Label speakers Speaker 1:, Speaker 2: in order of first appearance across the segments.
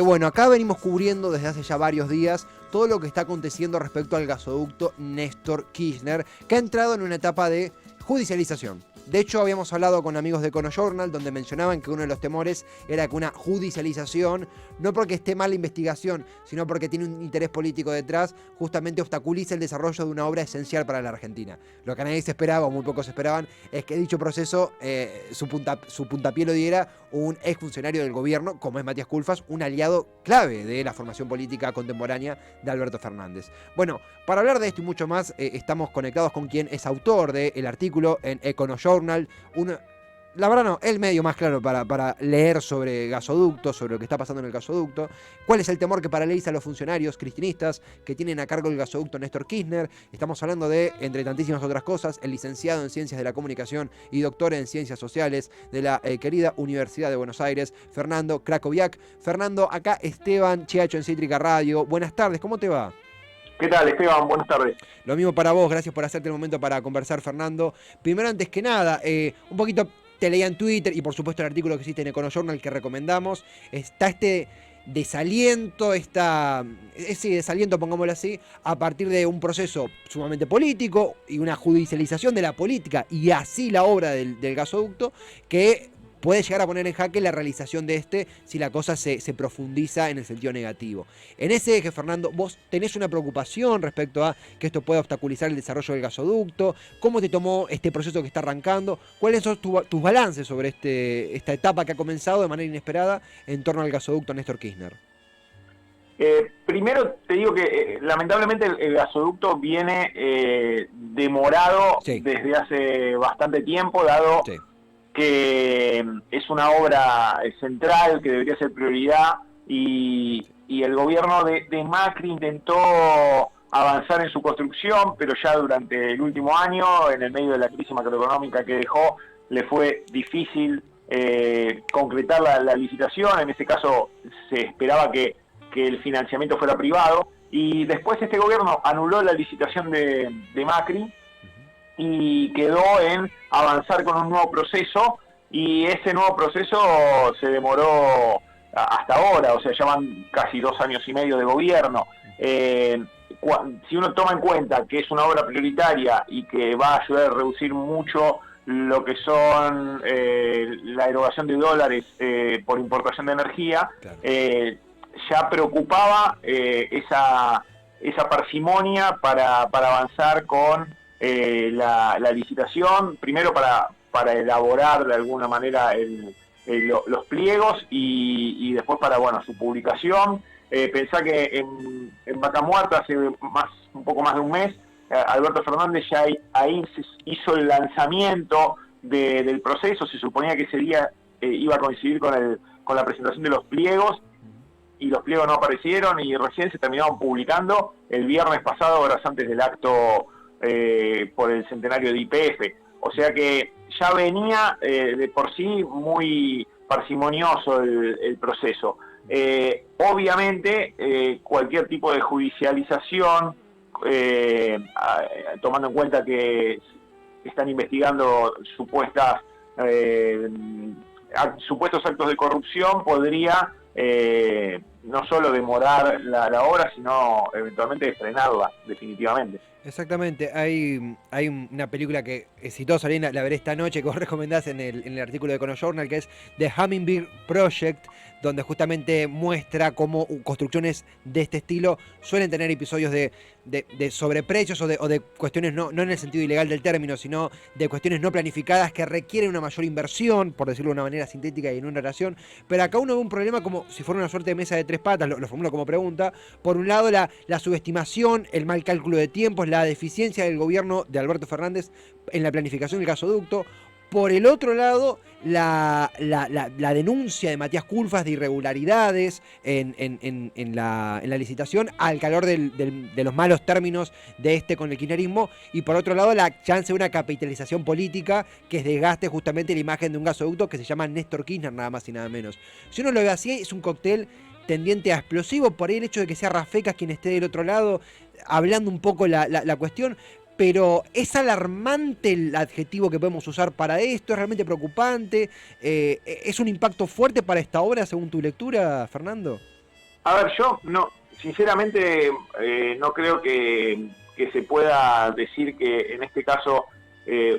Speaker 1: Bueno, acá venimos cubriendo desde hace ya varios días todo lo que está aconteciendo respecto al gasoducto Néstor Kirchner, que ha entrado en una etapa de judicialización. De hecho, habíamos hablado con amigos de Econojournal, donde mencionaban que uno de los temores era que una judicialización, no porque esté mal la investigación, sino porque tiene un interés político detrás, justamente obstaculiza el desarrollo de una obra esencial para la Argentina. Lo que nadie se esperaba, o muy pocos esperaban, es que dicho proceso su puntapié lo diera un exfuncionario del gobierno, como es Matías Culfas, un aliado clave de la formación política contemporánea de Alberto Fernández. Bueno, para hablar de esto y mucho más, estamos conectados con quien es autor del artículo en Econojournal, la verdad no, el medio más claro para leer sobre gasoductos, sobre lo que está pasando en el gasoducto, cuál es el temor que paraliza a los funcionarios cristinistas que tienen a cargo el gasoducto Néstor Kirchner. Estamos hablando de, entre tantísimas otras cosas, el licenciado en Ciencias de la Comunicación y doctor en Ciencias Sociales de la querida Universidad de Buenos Aires, Fernando Krakowiak. Fernando, acá Esteban Chiacho en Cítrica Radio. Buenas tardes, ¿cómo te va?
Speaker 2: ¿Qué tal, Esteban? Buenas tardes.
Speaker 1: Lo mismo para vos, gracias por hacerte el momento para conversar, Fernando. Primero, antes que nada, un poquito te leía en Twitter y por supuesto el artículo que hiciste en Econojournal que recomendamos. Está este desaliento, ese desaliento, pongámoslo así, a partir de un proceso sumamente político y una judicialización de la política y así la obra del gasoducto que puede llegar a poner en jaque la realización de si la cosa se profundiza en el sentido negativo. En ese eje, Fernando, vos tenés una preocupación respecto a que esto pueda obstaculizar el desarrollo del gasoducto. ¿Cómo te tomó este proceso que está arrancando? ¿Cuáles son tus balances sobre esta etapa que ha comenzado de manera inesperada en torno al gasoducto Néstor Kirchner?
Speaker 2: Primero te digo que lamentablemente el gasoducto viene demorado desde hace bastante tiempo, dado que es una obra central que debería ser prioridad y el gobierno de Macri intentó avanzar en su construcción, pero ya durante el último año, en el medio de la crisis macroeconómica que dejó, le fue difícil concretar la licitación. En ese caso se esperaba que el financiamiento fuera privado, y después este gobierno anuló la licitación de Macri y quedó en avanzar con un nuevo proceso, y ese nuevo proceso se demoró hasta ahora, o sea, ya van casi 2 años y medio de gobierno. Si uno toma en cuenta que es una obra prioritaria y que va a ayudar a reducir mucho lo que son la erogación de dólares por importación de energía, claro, ya preocupaba esa parsimonia para avanzar con la licitación, primero para elaborar de alguna manera los pliegos y después para su publicación. Pensá que en Vaca Muerta hace un poco más de un mes, Alberto Fernández ya ahí hizo el lanzamiento del proceso. Se suponía que ese día iba a coincidir con la presentación de los pliegos, y los pliegos no aparecieron y recién se terminaron publicando el viernes pasado, horas antes del acto por el centenario de YPF. O sea que ya venía de por sí muy parsimonioso el proceso. Obviamente cualquier tipo de judicialización, tomando en cuenta que están investigando supuestos actos de corrupción, podría no solo demorar la obra, sino eventualmente frenarla definitivamente.
Speaker 1: Exactamente, hay una película que exitosa, la veré esta noche, que vos recomendás en el artículo de Econojournal, que es The Hummingbird Project, donde justamente muestra cómo construcciones de este estilo suelen tener episodios de sobreprecios o de cuestiones no en el sentido ilegal del término, sino de cuestiones no planificadas que requieren una mayor inversión, por decirlo de una manera sintética y en una oración. Pero acá uno ve un problema como si fuera una suerte de mesa de 3 patas, lo formulo como pregunta. Por un lado, la subestimación, el mal cálculo de tiempos, la deficiencia del gobierno de Alberto Fernández en la planificación del gasoducto. Por el otro lado, la denuncia de Matías Culfas de irregularidades en la licitación al calor de los malos términos de con el kirchnerismo. Y por otro lado, la chance de una capitalización política que desgaste justamente la imagen de un gasoducto que se llama Néstor Kirchner, nada más y nada menos. Si uno lo ve así, es un cóctel tendiente a explosivo. Por ahí el hecho de que sea Rafecas quien esté del otro lado, hablando un poco la cuestión. Pero es alarmante el adjetivo que podemos usar para esto, es realmente preocupante. ¿Es un impacto fuerte para esta obra según tu lectura, Fernando?
Speaker 2: A ver, yo no, sinceramente no creo que se pueda decir que en este caso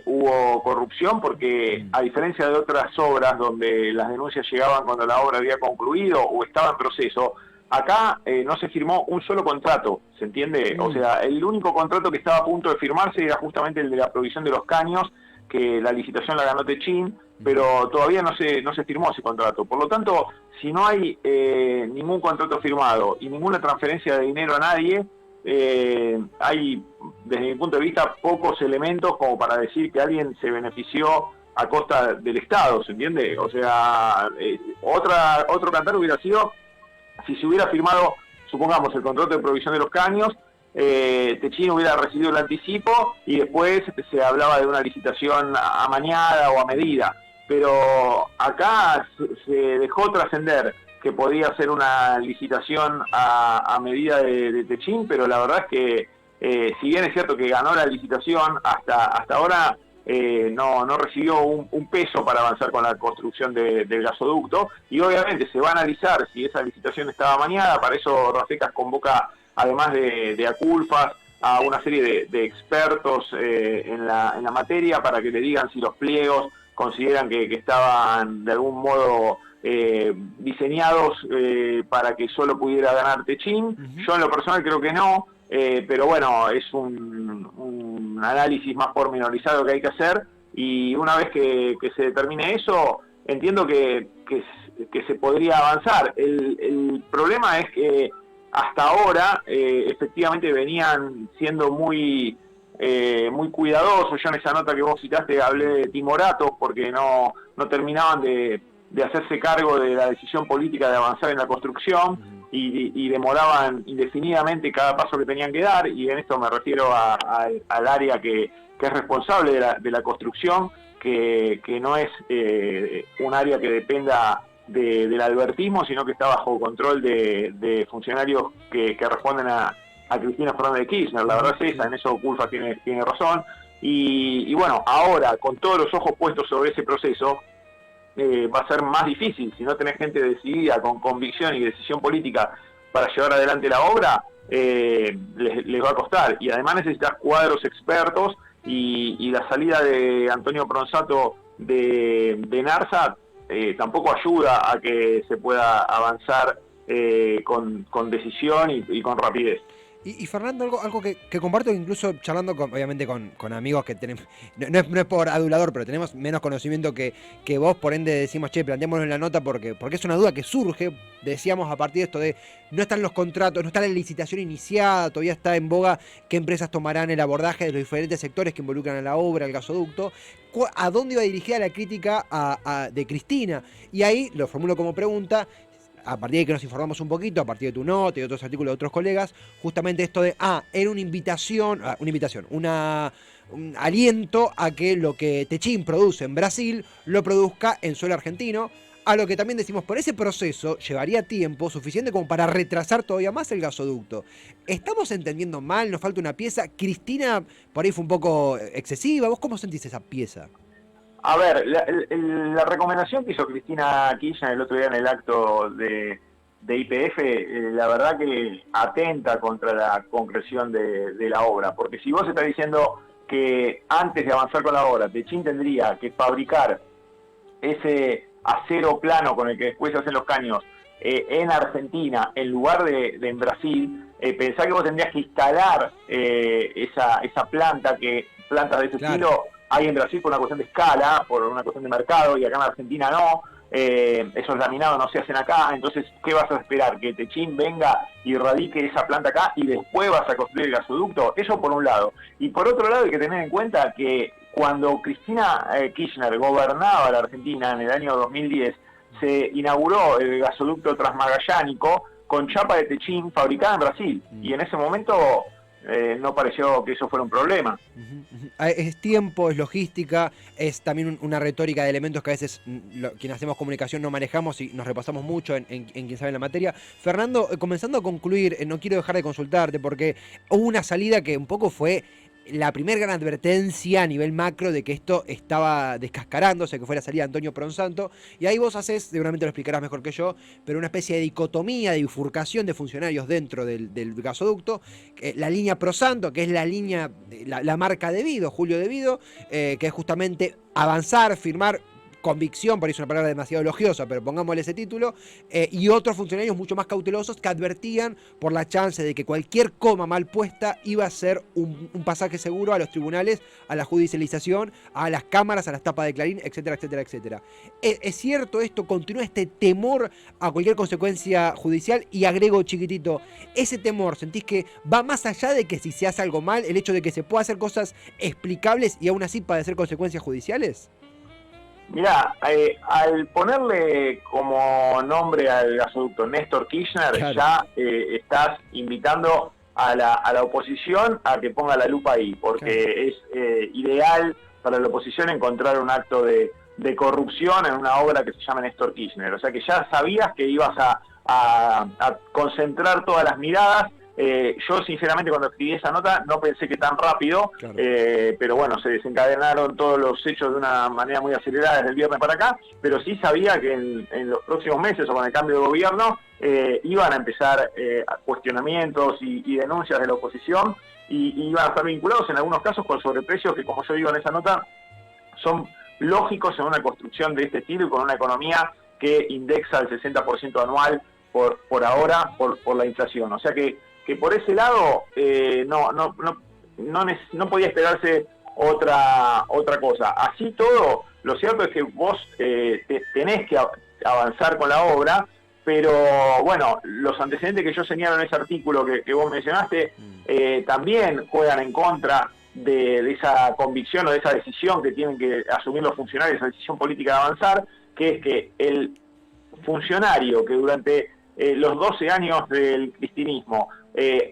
Speaker 2: hubo corrupción, porque a diferencia de otras obras donde las denuncias llegaban cuando la obra había concluido o estaba en proceso, acá no se firmó un solo contrato, ¿se entiende? O sea, el único contrato que estaba a punto de firmarse era justamente el de la provisión de los caños, que la licitación la ganó Techin, pero todavía no se firmó ese contrato. Por lo tanto, si no hay ningún contrato firmado y ninguna transferencia de dinero a nadie, hay, desde mi punto de vista, pocos elementos como para decir que alguien se benefició a costa del Estado, ¿se entiende? O sea, otro cantar hubiera sido si se hubiera firmado, supongamos, el contrato de provisión de los caños, Techin hubiera recibido el anticipo y después se hablaba de una licitación amañada o a medida. Pero acá se dejó trascender que podía ser una licitación a medida de Techin, pero la verdad es que si bien es cierto que ganó la licitación, hasta ahora no recibió un peso para avanzar con la construcción del gasoducto, y obviamente se va a analizar si esa licitación estaba amañada. Para eso Rafecas convoca, además de Aculfas, a una serie de expertos en la materia para que le digan si los pliegos consideran que estaban de algún modo diseñados para que solo pudiera ganar Techin. Yo en lo personal creo que no, pero bueno, es un análisis más pormenorizado que hay que hacer, y una vez que se determine eso, entiendo que se podría avanzar. El problema es que hasta ahora efectivamente venían siendo muy cuidadosos. Yo en esa nota que vos citaste hablé de timoratos, porque no terminaban de hacerse cargo de la decisión política de avanzar en la construcción, y demoraban indefinidamente cada paso que tenían que dar, y en esto me refiero al área que es responsable de la construcción, que no es un área que dependa del albertismo, sino que está bajo control de funcionarios que responden a Cristina Fernández de Kirchner. La verdad es esa, en eso Culfa tiene razón, y bueno, ahora con todos los ojos puestos sobre ese proceso, va a ser más difícil. Si no tenés gente decidida, con convicción y decisión política para llevar adelante la obra, les va a costar. Y además necesitas cuadros expertos, y la salida de Antonio Pronsato de Narsa tampoco ayuda a que se pueda avanzar con decisión y con rapidez.
Speaker 1: Y Fernando, algo que comparto, incluso charlando obviamente con amigos que tenemos, no es por adulador, pero tenemos menos conocimiento que vos, por ende decimos, che, planteémoslo en la nota, porque es una duda que surge, decíamos, a partir de esto de no están los contratos, no está la licitación iniciada, todavía está en boga qué empresas tomarán el abordaje de los diferentes sectores que involucran a la obra, el gasoducto, a dónde iba dirigida la crítica de Cristina. Y ahí lo formulo como pregunta, a partir de que nos informamos un poquito, a partir de tu nota y de otros artículos de otros colegas, justamente esto de, era un aliento a que lo que Techin produce en Brasil lo produzca en suelo argentino, a lo que también decimos, por ese proceso llevaría tiempo suficiente como para retrasar todavía más el gasoducto. ¿Estamos entendiendo mal? ¿Nos falta una pieza? Cristina por ahí fue un poco excesiva. ¿Vos cómo sentís esa pieza?
Speaker 2: A ver, la recomendación que hizo Cristina Kirchner el otro día en el acto de YPF, la verdad que atenta contra la concreción de la obra, porque si vos estás diciendo que antes de avanzar con la obra, Techin tendría que fabricar ese acero plano con el que después se hacen los caños en Argentina, en lugar de en Brasil, pensá que vos tendrías que instalar esa plantas de ese estilo hay en Brasil por una cuestión de escala, por una cuestión de mercado, y acá en Argentina no. Esos laminados no se hacen acá. Entonces, ¿qué vas a esperar? ¿Que Techin venga y radique esa planta acá y después vas a construir el gasoducto? Eso por un lado. Y por otro lado hay que tener en cuenta que cuando Cristina Kirchner gobernaba la Argentina en el año 2010, se inauguró el gasoducto transmagallánico con chapa de Techin fabricada en Brasil. Y en ese momento no pareció que eso fuera un problema.
Speaker 1: Es tiempo, es logística, es también una retórica de elementos que a veces quienes hacemos comunicación no manejamos y nos repasamos mucho en quien sabe la materia. Fernando, comenzando a concluir, no quiero dejar de consultarte porque hubo una salida que un poco fue la primera gran advertencia a nivel macro de que esto estaba descascarándose, que fue la salida de Antonio Pronsanto, y ahí vos haces, seguramente lo explicarás mejor que yo, pero una especie de dicotomía, de bifurcación de funcionarios dentro del gasoducto, la línea Pronsanto, que es la línea, la marca de Vido, Julio de Vido, que es justamente avanzar, firmar, convicción, por ahí es una palabra demasiado elogiosa, pero pongámosle ese título, y otros funcionarios mucho más cautelosos que advertían por la chance de que cualquier coma mal puesta iba a ser un pasaje seguro a los tribunales, a la judicialización, a las cámaras, a las tapas de Clarín, etcétera, etcétera, etcétera. ¿Es cierto esto? ¿Continúa este temor a cualquier consecuencia judicial? Y agrego chiquitito, ese temor, ¿sentís que va más allá de que si se hace algo mal, el hecho de que se pueda hacer cosas explicables y aún así padecer consecuencias judiciales?
Speaker 2: Mirá, al ponerle como nombre al gasoducto Néstor Kirchner, claro, ya estás invitando a la oposición a que ponga la lupa ahí, porque claro, es ideal para la oposición encontrar un acto de corrupción en una obra que se llama Néstor Kirchner. O sea que ya sabías que ibas a concentrar todas las miradas. Yo sinceramente cuando escribí esa nota no pensé que tan rápido, claro, pero bueno, se desencadenaron todos los hechos de una manera muy acelerada desde el viernes para acá, pero sí sabía que en los próximos meses o con el cambio de gobierno iban a empezar cuestionamientos y denuncias de la oposición y iban a estar vinculados en algunos casos con sobreprecios que, como yo digo en esa nota, son lógicos en una construcción de este estilo y con una economía que indexa el 60% anual por ahora por la inflación. O sea que por ese lado no podía esperarse otra cosa. Así todo, lo cierto es que vos tenés que avanzar con la obra, pero bueno, los antecedentes que yo señalo en ese artículo que vos mencionaste también juegan en contra de esa convicción o de esa decisión que tienen que asumir los funcionarios, esa decisión política de avanzar, que es que el funcionario que durante los 12 años del cristinismo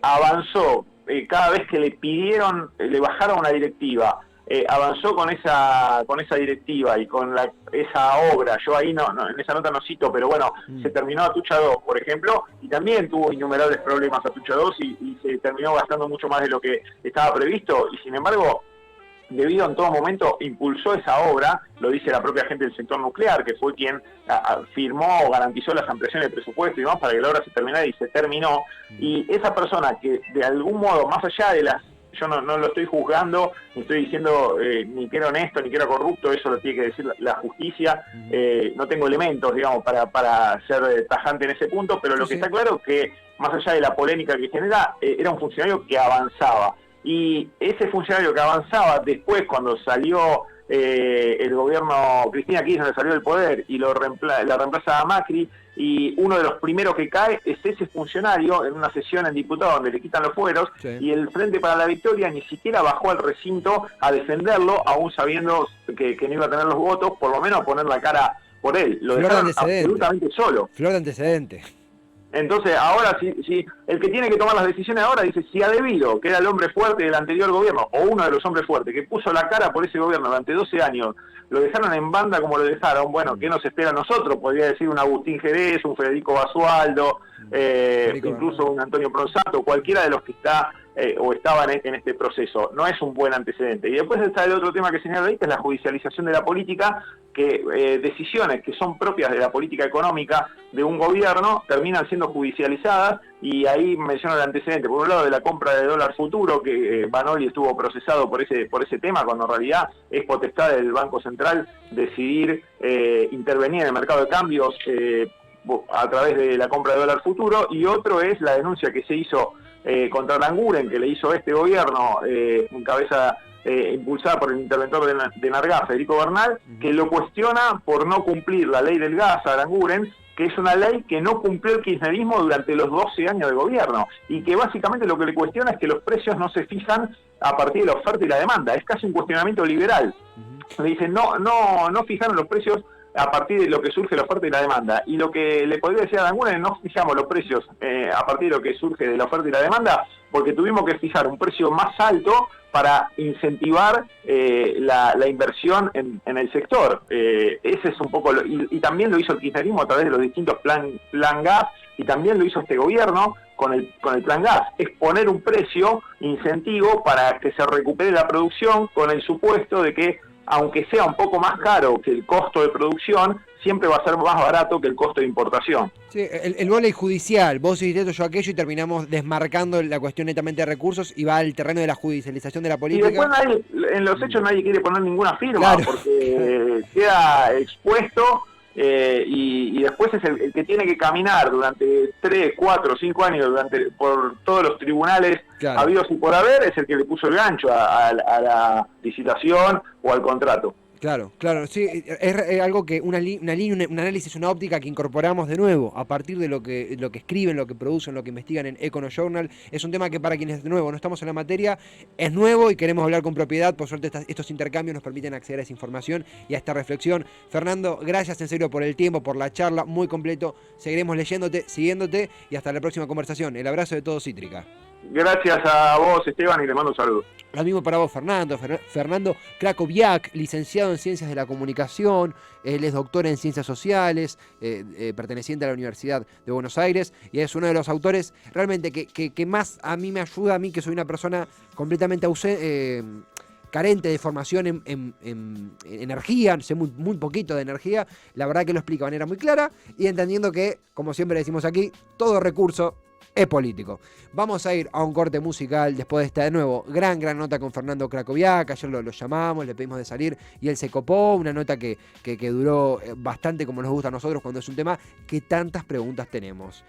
Speaker 2: avanzó, cada vez que le pidieron, le bajaron una directiva, avanzó con esa directiva y con esa obra. Yo ahí no en esa nota no cito, pero bueno, se terminó Atucha 2, por ejemplo, y también tuvo innumerables problemas Atucha 2 y se terminó gastando mucho más de lo que estaba previsto, y sin embargo debido en todo momento impulsó esa obra, lo dice la propia gente del sector nuclear, que fue quien firmó o garantizó las ampliaciones de presupuesto y demás para que la obra se terminara, y se terminó. Y esa persona que de algún modo, más allá de las... Yo no lo estoy juzgando, ni estoy diciendo ni que era honesto, ni que era corrupto, eso lo tiene que decir la justicia. No tengo elementos, digamos, para ser tajante en ese punto, pero lo que está claro es que, más allá de la polémica que genera, era un funcionario que avanzaba. Y ese funcionario que avanzaba después, cuando salió el gobierno Cristina Kirchner, salió del poder y la reemplaza a Macri, y uno de los primeros que cae es ese funcionario en una sesión en diputados donde le quitan los fueros, sí, y el Frente para la Victoria ni siquiera bajó al recinto a defenderlo, aún sabiendo que no iba a tener los votos, por lo menos a poner la cara por él. Lo dejaron absolutamente solo.
Speaker 1: Flor de antecedente.
Speaker 2: Entonces, ahora, si el que tiene que tomar las decisiones ahora dice, si ha debido, que era el hombre fuerte del anterior gobierno, o uno de los hombres fuertes, que puso la cara por ese gobierno durante 12 años, lo dejaron en banda como lo dejaron, bueno, ¿qué nos espera a nosotros? Podría decir un Agustín Jerez, un Federico Basualdo, incluso un Antonio Pronsanto, cualquiera de los que está o estaban en este proceso. No es un buen antecedente. Y después está el otro tema que señala ahí, que es la judicialización de la política, que decisiones que son propias de la política económica de un gobierno terminan siendo judicializadas, y ahí menciono el antecedente, por un lado, de la compra de dólar futuro, que Banoli estuvo procesado por ese tema, cuando en realidad es potestad del Banco Central decidir intervenir en el mercado de cambios a través de la compra de dólar futuro, y otro es la denuncia que se hizo contra Aranguren, que le hizo este gobierno en cabeza impulsada por el interventor de Nargá, Federico Bernal, que lo cuestiona por no cumplir la ley del gas a Aranguren, que es una ley que no cumplió el kirchnerismo durante los 12 años de gobierno, y que básicamente lo que le cuestiona es que los precios no se fijan a partir de la oferta y la demanda. Es casi un cuestionamiento liberal. Le dicen, no fijaron los precios a partir de lo que surge la oferta y la demanda. Y lo que le podría decir a Danguna es no fijamos los precios a partir de lo que surge de la oferta y la demanda, porque tuvimos que fijar un precio más alto para incentivar la inversión en el sector. Ese es un poco, y también lo hizo el kirchnerismo a través de los distintos plan gas, y también lo hizo este gobierno con el plan gas, es poner un precio incentivo para que se recupere la producción con el supuesto de que, aunque sea un poco más caro que el costo de producción, siempre va a ser más barato que el costo de importación.
Speaker 1: Sí, el vóley judicial, vos hiciste esto, yo aquello, y terminamos desmarcando la cuestión netamente de recursos y va al terreno de la judicialización de la política.
Speaker 2: Y después en los hechos nadie quiere poner ninguna firma, claro, porque queda expuesto, y después es el que tiene que caminar durante 3, 4, 5 años por todos los tribunales, claro, habidos y por haber, es el que le puso el gancho a la licitación o al contrato.
Speaker 1: Claro, sí, es algo que una línea, un análisis, una óptica que incorporamos de nuevo a partir de lo que escriben, lo que producen, lo que investigan en Econojournal. Es un tema que para quienes de nuevo no estamos en la materia es nuevo y queremos hablar con propiedad. Por suerte estos intercambios nos permiten acceder a esa información y a esta reflexión. Fernando, gracias en serio por el tiempo, por la charla, muy completo. Seguiremos leyéndote, siguiéndote y hasta la próxima conversación. El abrazo de todo Cítrica.
Speaker 2: Gracias a vos, Esteban, y le mando un saludo.
Speaker 1: Lo mismo para vos, Fernando. Fernando Krakowiak, licenciado en Ciencias de la Comunicación, él es doctor en Ciencias Sociales, perteneciente a la Universidad de Buenos Aires, y es uno de los autores realmente que más a mí me ayuda, a mí que soy una persona completamente carente de formación en energía, sé muy poquito de energía, la verdad que lo explica de manera muy clara, y entendiendo que, como siempre decimos aquí, todo recurso es político. Vamos a ir a un corte musical después de esta, de nuevo, gran nota con Fernando Krakowiak. Ayer lo llamamos, le pedimos de salir y él se copó. Una nota que duró bastante, como nos gusta a nosotros cuando es un tema que tantas preguntas tenemos.